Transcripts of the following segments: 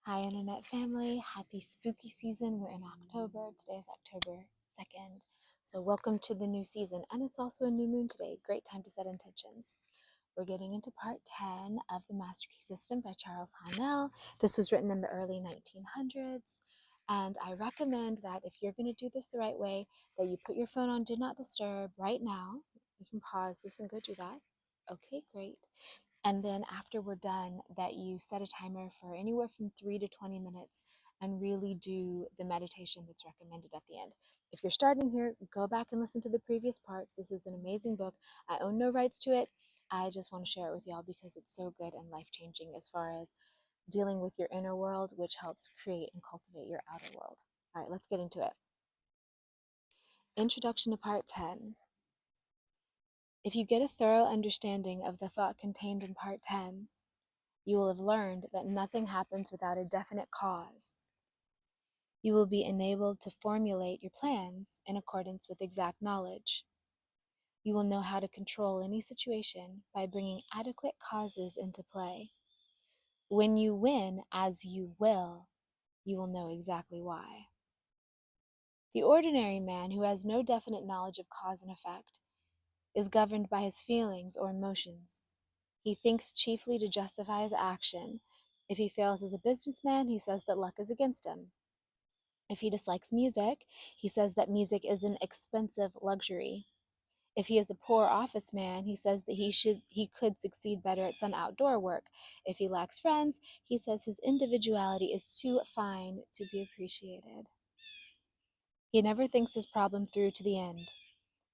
Hi, Internet family. Happy spooky season. We're in October. Today is October 2nd. So, welcome to the new season. And it's also a new moon today. Great time to set intentions. We're getting into part 10 of the Master Key System by Charles Haanel. This was written in the early 1900s. And I recommend that if you're going to do this the right way, that you put your phone on Do Not Disturb right now. You can pause this and go do that. Okay, great. And then after we're done, that you set a timer for anywhere from 3 to 20 minutes and really do the meditation that's recommended at the end. If you're starting here, go back and listen to the previous parts. This is an amazing book. I own no rights to it. I just want to share it with y'all because it's so good and life-changing as far as dealing with your inner world, which helps create and cultivate your outer world. All right, let's get into it. Introduction to Part 10. If you get a thorough understanding of the thought contained in Part 10, you will have learned that nothing happens without a definite cause. You will be enabled to formulate your plans in accordance with exact knowledge. You will know how to control any situation by bringing adequate causes into play. When you win, as you will know exactly why. The ordinary man who has no definite knowledge of cause and effect is governed by his feelings or emotions. He thinks chiefly to justify his action. If he fails as a businessman, he says that luck is against him. If he dislikes music, he says that music is an expensive luxury. If he is a poor office man, he says that he could succeed better at some outdoor work. If he lacks friends, he says his individuality is too fine to be appreciated. He never thinks his problem through to the end.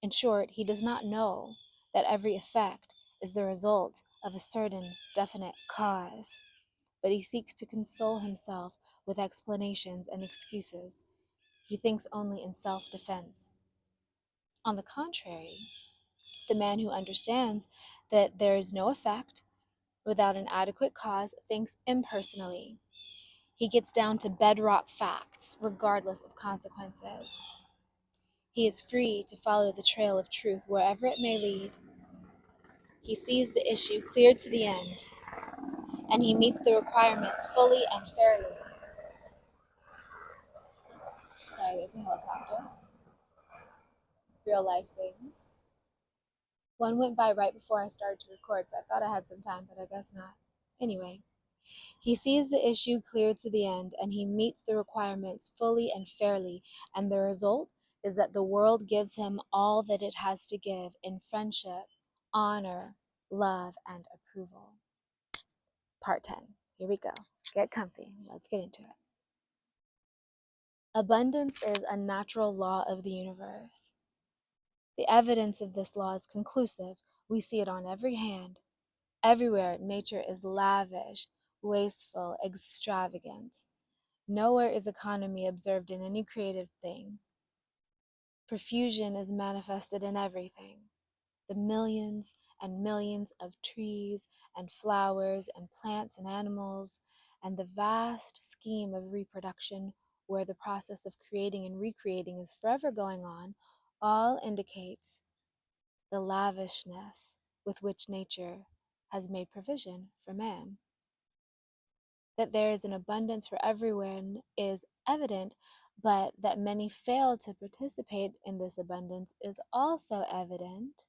In short, he does not know that every effect is the result of a certain definite cause, but he seeks to console himself with explanations and excuses. He thinks only in self-defense. On the contrary, the man who understands that there is no effect without an adequate cause thinks impersonally. He gets down to bedrock facts, regardless of consequences. He is free to follow the trail of truth wherever it may lead. He sees the issue clear to the end, and he meets the requirements fully and fairly. Sorry, there's a helicopter. Real life things. One went by right before I started to record, so I thought I had some time, but I guess not. Anyway, he sees the issue clear to the end, and he meets the requirements fully and fairly, and the result is that the world gives him all that it has to give in friendship, honor, love, and approval. Part 10. Here we go. Get comfy. Let's get into it. Abundance is a natural law of the universe. The evidence of this law is conclusive. We see it on every hand. Everywhere, nature is lavish, wasteful, extravagant. Nowhere is economy observed in any creative thing. Profusion is manifested in everything. The millions and millions of trees and flowers and plants and animals, and the vast scheme of reproduction where the process of creating and recreating is forever going on, all indicates the lavishness with which nature has made provision for man. That there is an abundance for everyone is evident, but that many fail to participate in this abundance is also evident.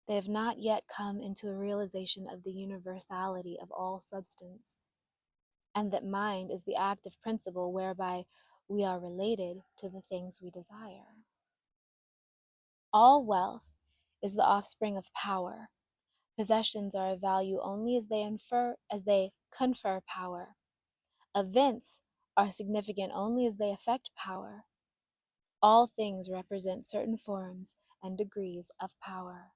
They have not yet come into a realization of the universality of all substance, and that mind is the active principle whereby we are related to the things we desire. All wealth is the offspring of power. Possessions are of value only as they confer power. Events are significant only as they affect power. All things represent certain forms and degrees of power.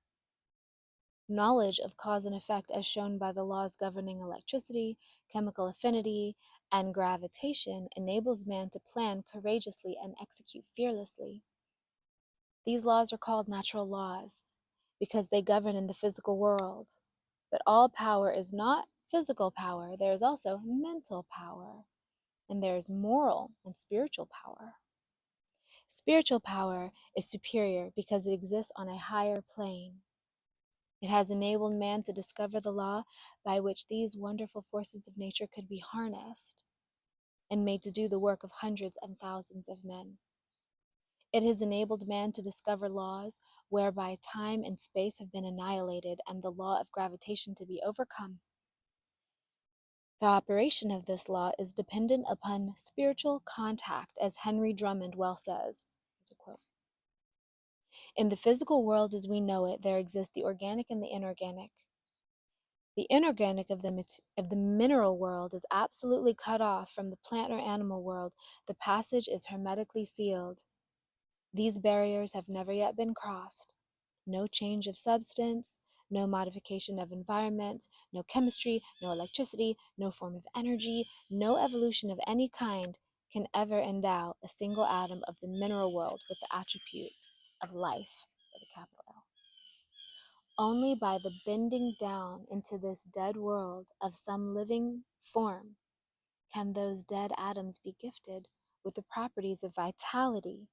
Knowledge of cause and effect as shown by the laws governing electricity, chemical affinity, and gravitation enables man to plan courageously and execute fearlessly. These laws are called natural laws because they govern in the physical world. But all power is not physical power. There is also mental power, and there is moral and spiritual power. Spiritual power is superior because it exists on a higher plane. It has enabled man to discover the law by which these wonderful forces of nature could be harnessed. and made to do the work of hundreds and thousands of men. It has enabled man to discover laws whereby time and space have been annihilated and the law of gravitation to be overcome. The operation of this law is dependent upon spiritual contact, as Henry Drummond well says. Here's a quote. In the physical world as we know it, there exist the organic and the inorganic. The inorganic of the mineral world is absolutely cut off from the plant or animal world. The passage is hermetically sealed. These barriers have never yet been crossed. No change of substance, no modification of environment, no chemistry, no electricity, no form of energy, no evolution of any kind can ever endow a single atom of the mineral world with the attribute of life, with a capital L. Only by the bending down into this dead world of some living form can those dead atoms be gifted with the properties of vitality.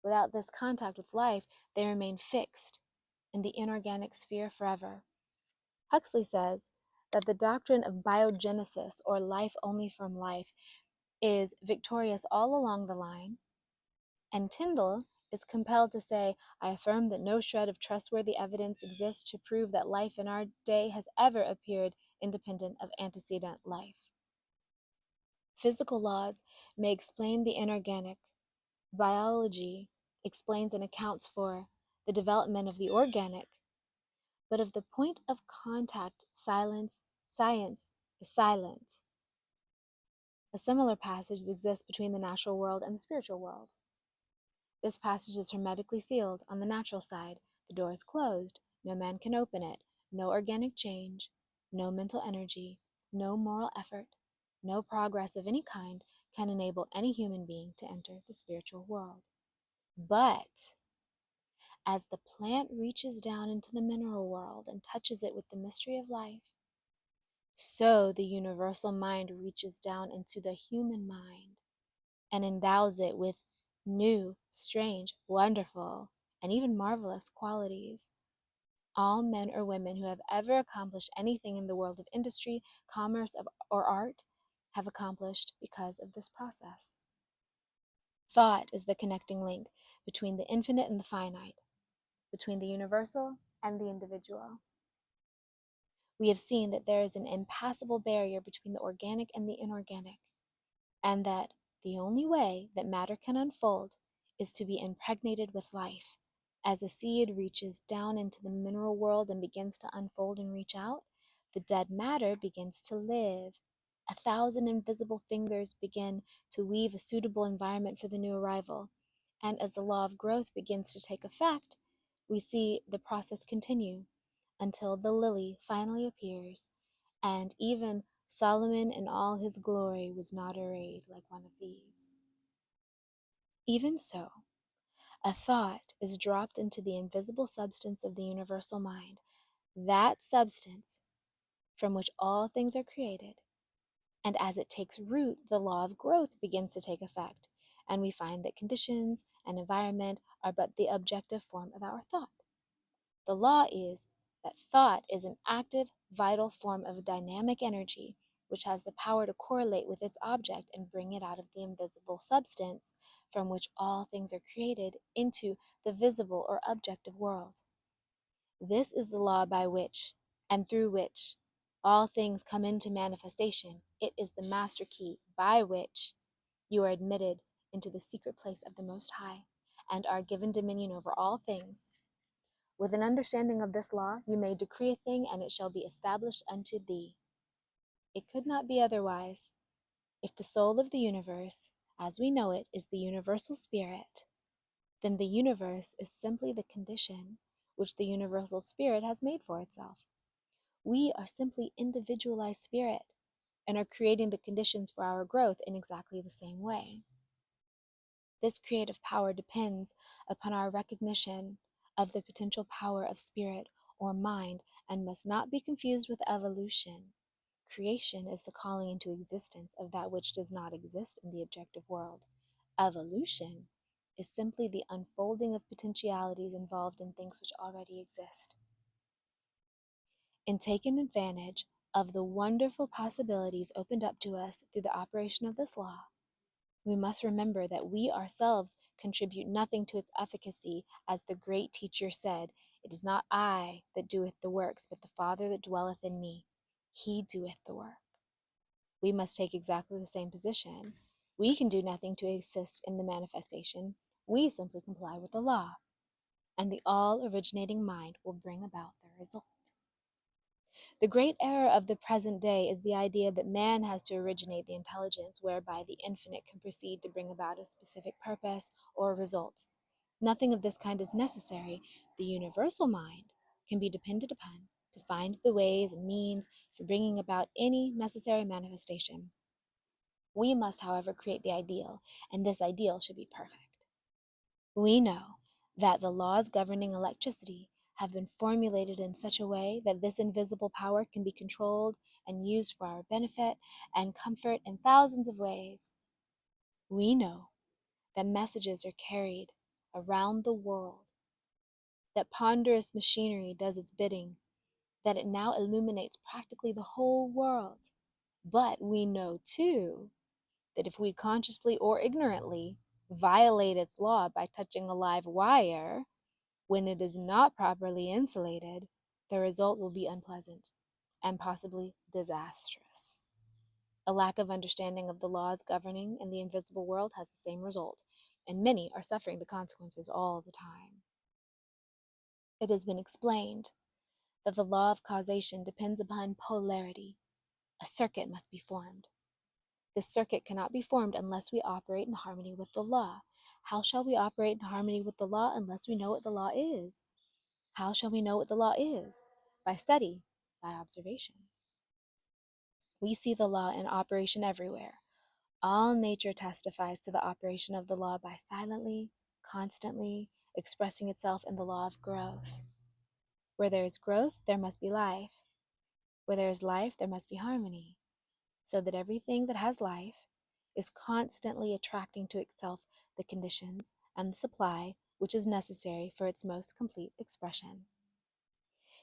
Without this contact with life, they remain fixed in the inorganic sphere forever. Huxley says that the doctrine of biogenesis, or life only from life, is victorious all along the line, and Tyndall is compelled to say, I affirm that no shred of trustworthy evidence exists to prove that life in our day has ever appeared independent of antecedent life. Physical laws may explain the inorganic. Biology explains and accounts for the development of the organic. But of the point of contact, science is silence. A similar passage exists between the natural world and the spiritual world. This passage is hermetically sealed on the natural side. The door is closed. No man can open it. No organic change, no mental energy, no moral effort, no progress of any kind can enable any human being to enter the spiritual world. But as the plant reaches down into the mineral world and touches it with the mystery of life, so the universal mind reaches down into the human mind and endows it with new, strange, wonderful, and even marvelous qualities. All men or women who have ever accomplished anything in the world of industry, commerce, or art have accomplished because of this process. Thought is the connecting link between the infinite and the finite, between the universal and the individual. We have seen that there is an impassable barrier between the organic and the inorganic, and that the only way that matter can unfold is to be impregnated with life. As a seed reaches down into the mineral world and begins to unfold and reach out, the dead matter begins to live. 1,000 invisible fingers begin to weave a suitable environment for the new arrival. And as the law of growth begins to take effect, we see the process continue until the lily finally appears, and even Solomon in all his glory was not arrayed like one of these. Even so, a thought is dropped into the invisible substance of the universal mind, that substance from which all things are created. And as it takes root, the law of growth begins to take effect, and we find that conditions and environment are but the objective form of our thought. The law is that thought is an active, vital form of dynamic energy which has the power to correlate with its object and bring it out of the invisible substance from which all things are created into the visible or objective world. This is the law by which and through which all things come into manifestation. It is the master key by which you are admitted into the secret place of the Most High and are given dominion over all things. With an understanding of this law, you may decree a thing, and it shall be established unto thee. It could not be otherwise. If the soul of the universe, as we know it, is the universal spirit, then the universe is simply the condition which the universal spirit has made for itself. We are simply individualized spirit and are creating the conditions for our growth in exactly the same way. This creative power depends upon our recognition of the potential power of spirit or mind and must not be confused with evolution. Creation is the calling into existence of that which does not exist in the objective world. Evolution is simply the unfolding of potentialities involved in things which already exist. In taking advantage of the wonderful possibilities opened up to us through the operation of this law, we must remember that we ourselves contribute nothing to its efficacy, as the great teacher said, "It is not I that doeth the works, but the Father that dwelleth in me. He doeth the work." We must take exactly the same position. We can do nothing to assist in the manifestation. We simply comply with the law, and the all-originating mind will bring about the result. The great error of the present day is the idea that man has to originate the intelligence whereby the infinite can proceed to bring about a specific purpose or result. Nothing of this kind is necessary. The universal mind can be depended upon to find the ways and means for bringing about any necessary manifestation. We must, however, create the ideal, and this ideal should be perfect. We know that the laws governing electricity have been formulated in such a way that this invisible power can be controlled and used for our benefit and comfort in thousands of ways. We know that messages are carried around the world, that ponderous machinery does its bidding, that it now illuminates practically the whole world. But we know, too, that if we consciously or ignorantly violate its law by touching a live wire, when it is not properly insulated, the result will be unpleasant and possibly disastrous. A lack of understanding of the laws governing in the invisible world has the same result, and many are suffering the consequences all the time. It has been explained that the law of causation depends upon polarity. A circuit must be formed. This circuit cannot be formed unless we operate in harmony with the law. How shall we operate in harmony with the law unless we know what the law is? How shall we know what the law is? By study, by observation. We see the law in operation everywhere. All nature testifies to the operation of the law by silently, constantly expressing itself in the law of growth. Where there is growth, there must be life. Where there is life, there must be harmony, so that everything that has life is constantly attracting to itself the conditions and the supply which is necessary for its most complete expression.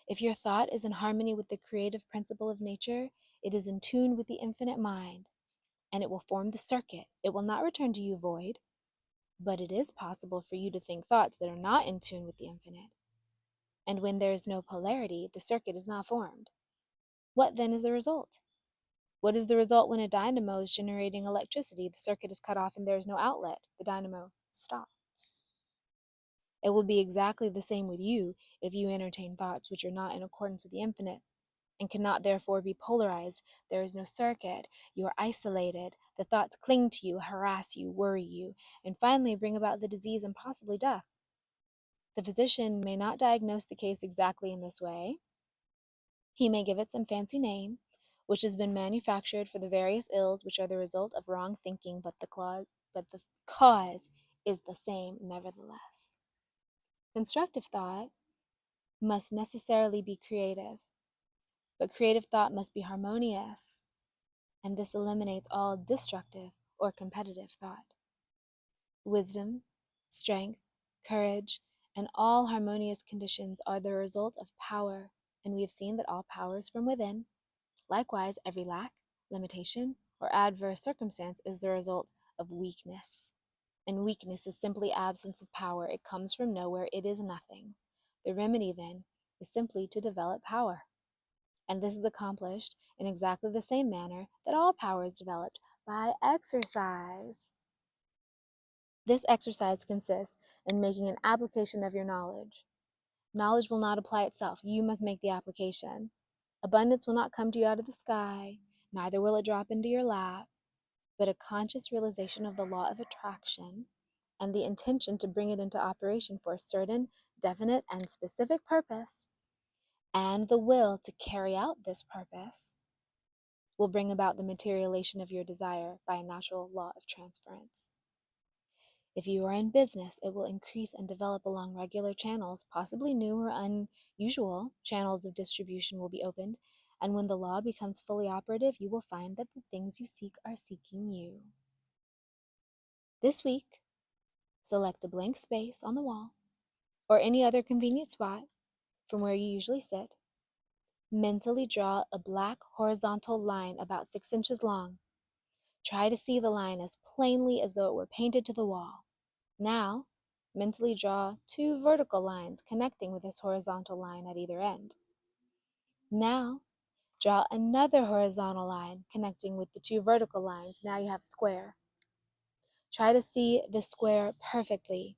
If your thought is in harmony with the creative principle of nature, it is in tune with the infinite mind, and it will form the circuit. It will not return to you void, but it is possible for you to think thoughts that are not in tune with the infinite. And when there is no polarity, the circuit is not formed. What then is the result? What is the result when a dynamo is generating electricity? The circuit is cut off and there is no outlet. The dynamo stops. It will be exactly the same with you if you entertain thoughts which are not in accordance with the infinite, and cannot therefore be polarized. There is no circuit. You are isolated. The thoughts cling to you, harass you, worry you, and finally bring about the disease and possibly death. The physician may not diagnose the case exactly in this way. He may give it some fancy name, which has been manufactured for the various ills which are the result of wrong thinking, but the cause is the same nevertheless. Constructive thought must necessarily be creative, but creative thought must be harmonious, and this eliminates all destructive or competitive thought. Wisdom, strength, courage, and all harmonious conditions are the result of power, and we have seen that all power is from within. Likewise, every lack, limitation, or adverse circumstance is the result of weakness. And weakness is simply absence of power. It comes from nowhere. It is nothing. The remedy, then, is simply to develop power. And this is accomplished in exactly the same manner that all power is developed, by exercise. This exercise consists in making an application of your knowledge. Knowledge will not apply itself. You must make the application. Abundance will not come to you out of the sky, neither will it drop into your lap, but a conscious realization of the law of attraction and the intention to bring it into operation for a certain, definite, and specific purpose, and the will to carry out this purpose, will bring about the materialization of your desire by a natural law of transference. If you are in business, it will increase and develop along regular channels, possibly new or unusual channels of distribution will be opened, and when the law becomes fully operative, you will find that the things you seek are seeking you. This week, select a blank space on the wall or any other convenient spot from where you usually sit. Mentally draw a black horizontal line about 6 inches long. Try to see the line as plainly as though it were painted to the wall. Now, mentally draw 2 vertical lines connecting with this horizontal line at either end. Now, draw another horizontal line connecting with the 2 vertical lines. Now you have a square. Try to see the square perfectly.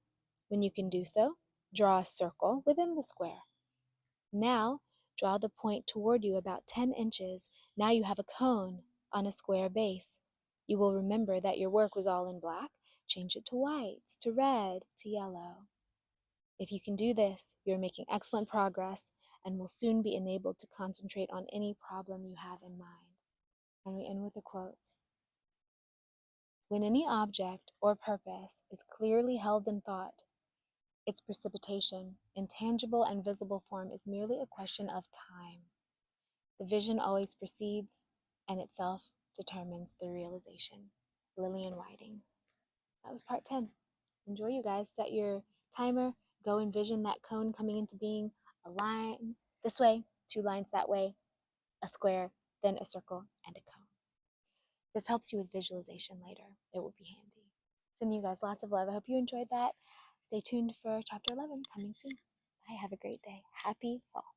When you can do so, draw a circle within the square. Now, draw the point toward you about 10 inches. Now you have a cone on a square base. You will remember that your work was all in black. Change it to white, to red, to yellow. If you can do this, you're making excellent progress and will soon be enabled to concentrate on any problem you have in mind. And we end with a quote. When any object or purpose is clearly held in thought, its precipitation, in tangible and visible form, is merely a question of time. The vision always precedes and itself determines the realization. Lillian Whiting. That was part 10. Enjoy, you guys. Set your timer. Go envision that cone coming into being. A line this way, 2 lines that way, a square, then a circle, and a cone. This helps you with visualization later. It will be handy. Sending you guys lots of love. I hope you enjoyed that. Stay tuned for chapter 11 coming soon. Bye. Have a great day. Happy fall.